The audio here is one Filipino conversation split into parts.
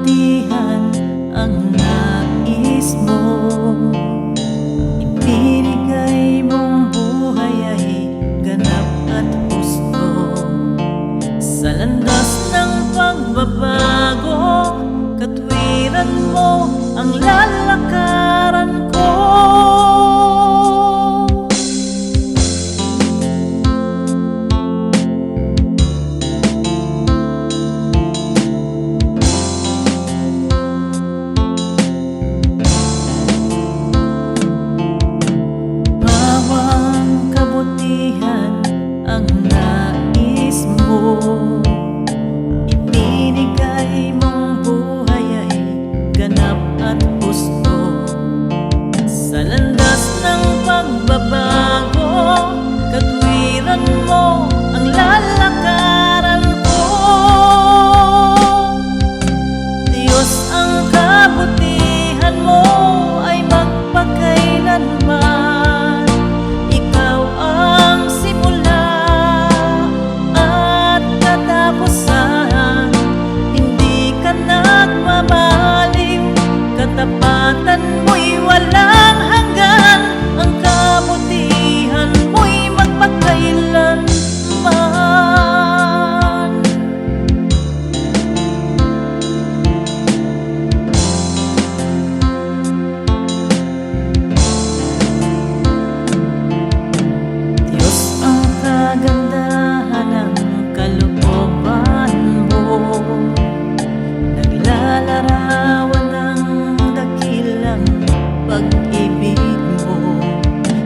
kabutihan ang nais mo. Ibinigay mong buhay ay ganap at gusto. Sa landas ng pagbabago, katwiran mo ang lalakaran ko. Ang nais mo, ibinigay mong buhay ay ganap at gusto. Sa landas ng pagbabago, katwiran mo ang lalakaran ko. Diyos, ang kabutihan mo ay magpakailanman. Katapatan mo'y walang hanggan, ang kabutihan mo'y magpakailanman. Diyos, ang kagandahan ng kalooban mo, naglalarawan pag-ibig mo.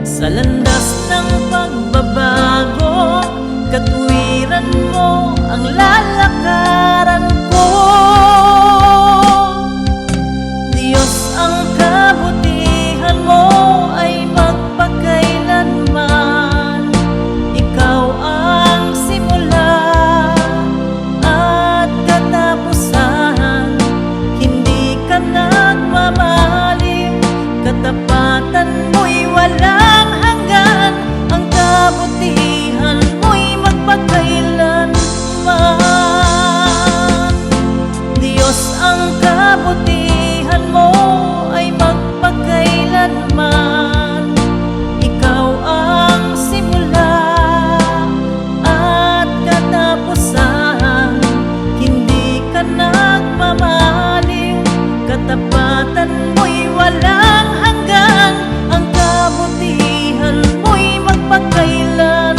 Sa landas ng pagbabago, katwiran mo ang lalakaran ko. Diyos, ang kabutihan mo ay magpakailanman. Ikaw ang simula at katapusan, hindi ka nagmamahal. Katapatan mo'y walang hanggan, ang kabutihan mo'y magpakailanman. Diyos, ang kabutihan mo ay magpakailanman. Ikaw ang simula at katapusan, hindi ka nagmamaliw. Katapatan mo'y walang hanggan, ang kabutihan mo'y magpakailanman.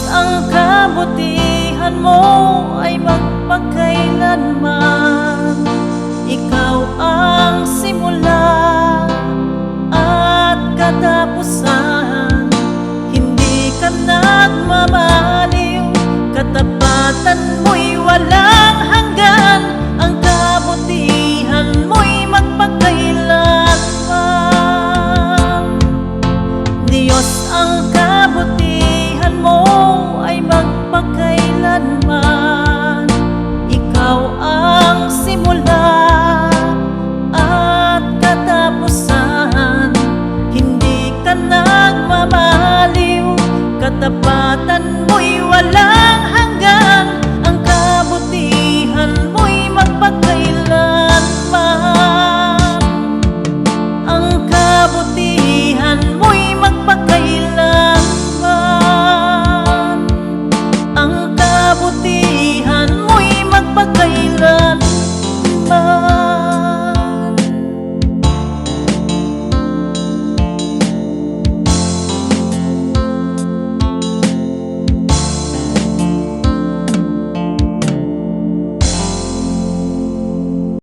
Ang kabutihan mo ay magpakailanman. Ikaw ang simula at katapusan, hindi ka nagmamaliw. Katapatan mo'y walang hanggan, ang kabutihan mo'y magpakailanman. Diyos, ang kabutihan mo ay magpakailanman. Ikaw ang simula at katapusan, hindi ka nagmamaliw. Katapatan